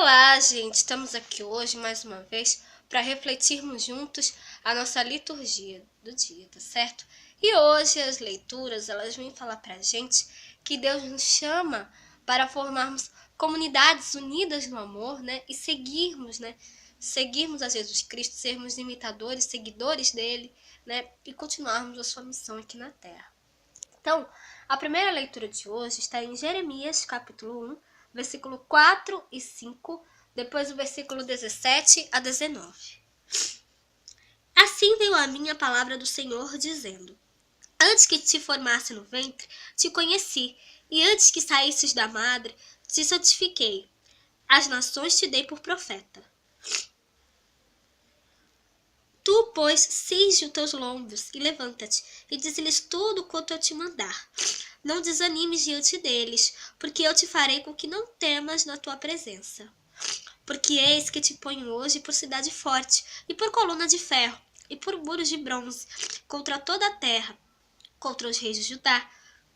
Olá, gente! Estamos aqui hoje mais uma vez para refletirmos juntos a nossa liturgia do dia, tá certo? E hoje as leituras, elas vêm falar pra gente que Deus nos chama para formarmos comunidades unidas no amor, né? E seguirmos a Jesus Cristo, sermos imitadores, seguidores dele, né? E continuarmos a sua missão aqui na Terra. Então, a primeira leitura de hoje está em Jeremias, capítulo 1, versículo 4 e 5, depois o versículo 17 a 19. Assim veio a mim a palavra do Senhor, dizendo: Antes que te formasse no ventre, te conheci, e antes que saísses da madre, te santifiquei. As nações te dei por profeta. Tu, pois, cinge os teus lombos e levanta-te, e dize-lhes tudo quanto eu te mandar. Não desanimes diante deles, porque eu te farei com que não temas na tua presença. Porque eis que te ponho hoje por cidade forte, e por coluna de ferro, e por muros de bronze, contra toda a terra, contra os reis de Judá,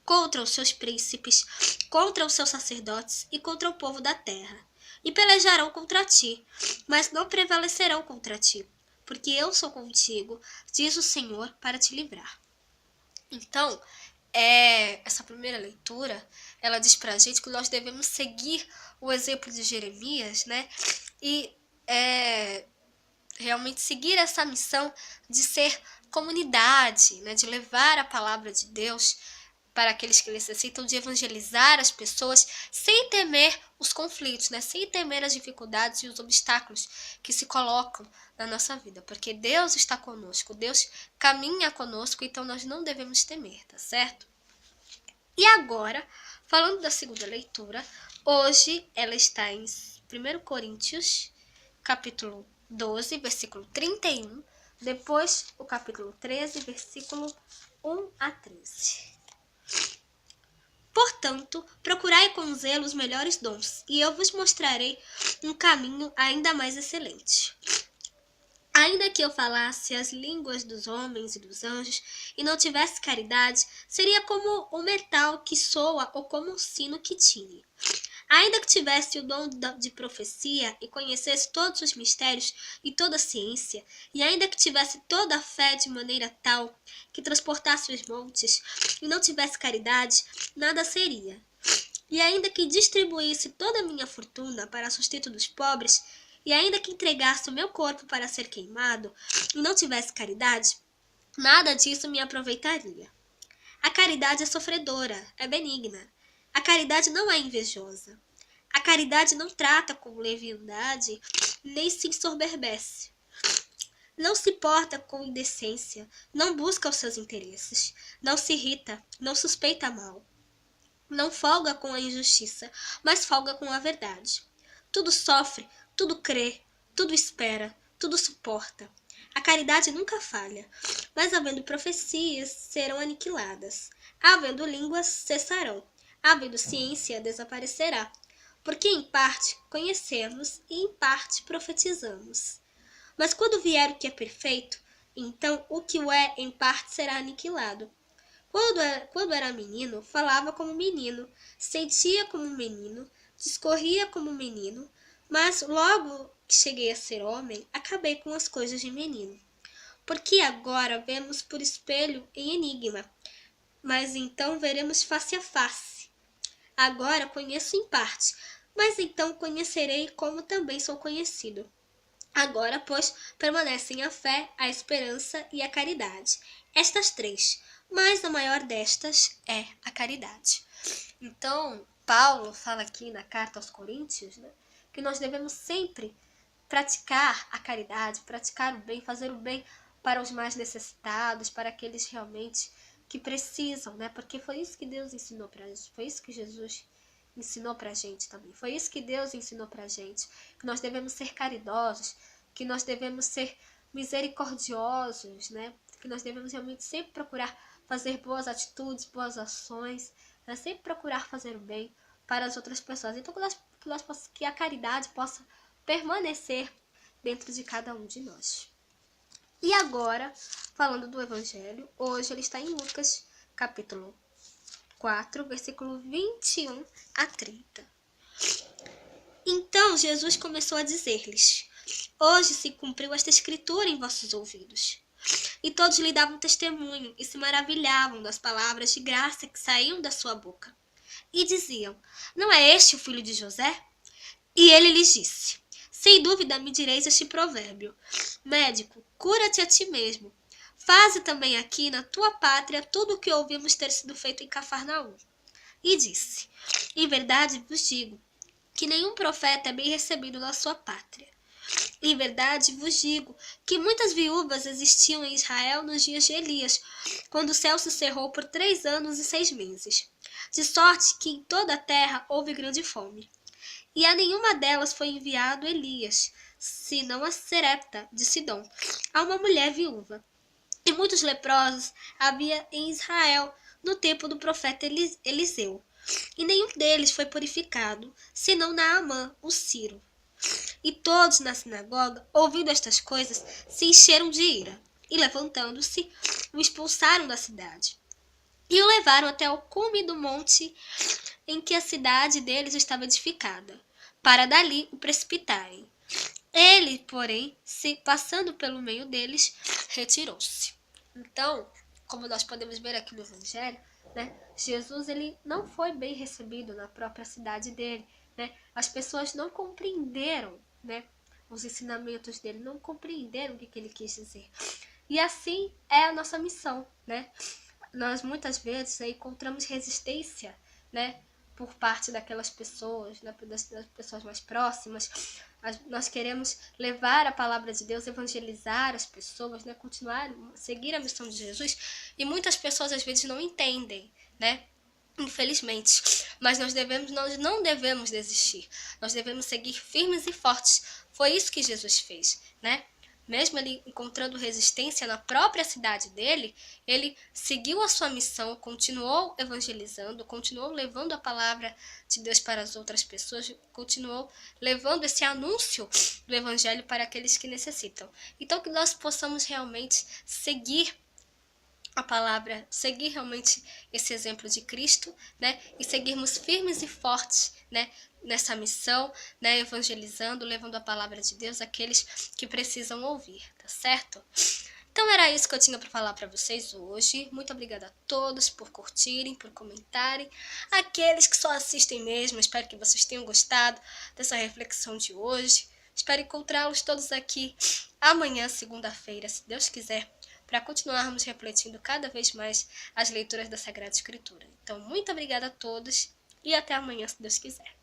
contra os seus príncipes, contra os seus sacerdotes e contra o povo da terra. E pelejarão contra ti, mas não prevalecerão contra ti, porque eu sou contigo, diz o Senhor, para te livrar. Então, essa primeira leitura, ela diz pra gente que nós devemos seguir o exemplo de Jeremias, né? E realmente seguir essa missão de ser comunidade, né? De levar a palavra de Deus para aqueles que necessitam, de evangelizar as pessoas sem temer os conflitos, né? Sem temer as dificuldades e os obstáculos que se colocam na nossa vida, porque Deus está conosco, Deus caminha conosco, então nós não devemos temer, tá certo? E agora, falando da segunda leitura, hoje ela está em 1 Coríntios, capítulo 12, versículo 31, depois o capítulo 13, versículo 1 a 13. Portanto, procurai com zelo os melhores dons, e eu vos mostrarei um caminho ainda mais excelente. Ainda que eu falasse as línguas dos homens e dos anjos, e não tivesse caridade, seria como o metal que soa ou como um sino que tine. Ainda que tivesse o dom de profecia e conhecesse todos os mistérios e toda a ciência, e ainda que tivesse toda a fé de maneira tal que transportasse os montes, e não tivesse caridade, nada seria. E ainda que distribuísse toda a minha fortuna para sustento dos pobres, e ainda que entregasse o meu corpo para ser queimado, e não tivesse caridade, nada disso me aproveitaria. A caridade é sofredora, é benigna. A caridade não é invejosa. A caridade não trata com leviandade, nem se ensoberbece. Não se porta com indecência, não busca os seus interesses, não se irrita, não suspeita mal. Não folga com a injustiça, mas folga com a verdade. Tudo sofre, tudo crê, tudo espera, tudo suporta. A caridade nunca falha, mas havendo profecias, serão aniquiladas. Havendo línguas, cessarão. Havendo ciência, desaparecerá. Porque em parte conhecemos e em parte profetizamos. Mas quando vier o que é perfeito, então o que o é em parte será aniquilado. Quando era menino, falava como menino, sentia como menino, discorria como menino, mas logo que cheguei a ser homem, acabei com as coisas de menino. Porque agora vemos por espelho em enigma, mas então veremos face a face. Agora conheço em parte, mas então conhecerei como também sou conhecido. Agora, pois, permanecem a fé, a esperança e a caridade. Estas três, mas a maior destas é a caridade. Então, Paulo fala aqui na carta aos Coríntios, né, que nós devemos sempre praticar a caridade, praticar o bem, fazer o bem para os mais necessitados, para aqueles realmente que precisam, né? Porque foi isso que Deus ensinou para gente, foi isso que Jesus ensinou pra gente também. Foi isso que Deus ensinou pra gente, que nós devemos ser caridosos, que nós devemos ser misericordiosos, né? Que nós devemos realmente sempre procurar fazer boas atitudes, boas ações, né? Sempre procurar fazer o bem para as outras pessoas. Então, que a caridade possa permanecer dentro de cada um de nós. E agora, falando do Evangelho, hoje ele está em Lucas, capítulo 4, versículo 21 a 30. Então Então Jesus começou a dizer-lhes: hoje se cumpriu esta escritura em vossos ouvidos. E todos lhe davam testemunho e se maravilhavam das palavras de graça que saíam da sua boca. E diziam: não é este o filho de José? E ele lhes disse: sem dúvida me direis este provérbio: médico, cura-te a ti mesmo. Faze também aqui na tua pátria tudo o que ouvimos ter sido feito em Cafarnaum. E disse: em verdade vos digo que nenhum profeta é bem recebido na sua pátria. Em verdade vos digo que muitas viúvas existiam em Israel nos dias de Elias, quando o céu se cerrou por 3 anos e 6 meses, de sorte que em toda a terra houve grande fome. E a nenhuma delas foi enviado Elias, senão a Serepta de Sidom, a uma mulher viúva. E muitos leprosos havia em Israel no tempo do profeta Eliseu, e nenhum deles foi purificado, senão Naamã, o Ciro. E todos na sinagoga, ouvindo estas coisas, se encheram de ira, e levantando-se, o expulsaram da cidade. E o levaram até o cume do monte em que a cidade deles estava edificada, para dali o precipitarem. Ele, porém, se passando pelo meio deles, retirou-se. Então, como nós podemos ver aqui no Evangelho, Jesus ele não foi bem recebido na própria cidade dele. As pessoas não compreenderam os ensinamentos dele, não compreenderam o que ele quis dizer. E assim é a nossa missão. Nós muitas vezes encontramos resistência por parte daquelas pessoas, das pessoas mais próximas. Nós queremos levar a palavra de Deus, evangelizar as pessoas, continuar, seguir a missão de Jesus. E muitas pessoas às vezes não entendem, infelizmente. Mas nós não devemos desistir. Nós devemos seguir firmes e fortes. Foi isso que Jesus fez, Mesmo ele encontrando resistência na própria cidade dele, ele seguiu a sua missão, continuou evangelizando, continuou levando a palavra de Deus para as outras pessoas, continuou levando esse anúncio do evangelho para aqueles que necessitam. Então que nós possamos realmente seguir a palavra, seguir realmente esse exemplo de Cristo, e seguirmos firmes e fortes, nessa missão, evangelizando, levando a palavra de Deus àqueles que precisam ouvir, tá certo? Então era isso que eu tinha para falar para vocês hoje. Muito obrigada a todos por curtirem, por comentarem. Aqueles que só assistem mesmo, espero que vocês tenham gostado dessa reflexão de hoje. Espero encontrá-los todos aqui amanhã, segunda-feira, se Deus quiser, para continuarmos refletindo cada vez mais as leituras da Sagrada Escritura. Então, muito obrigada a todos e até amanhã, se Deus quiser.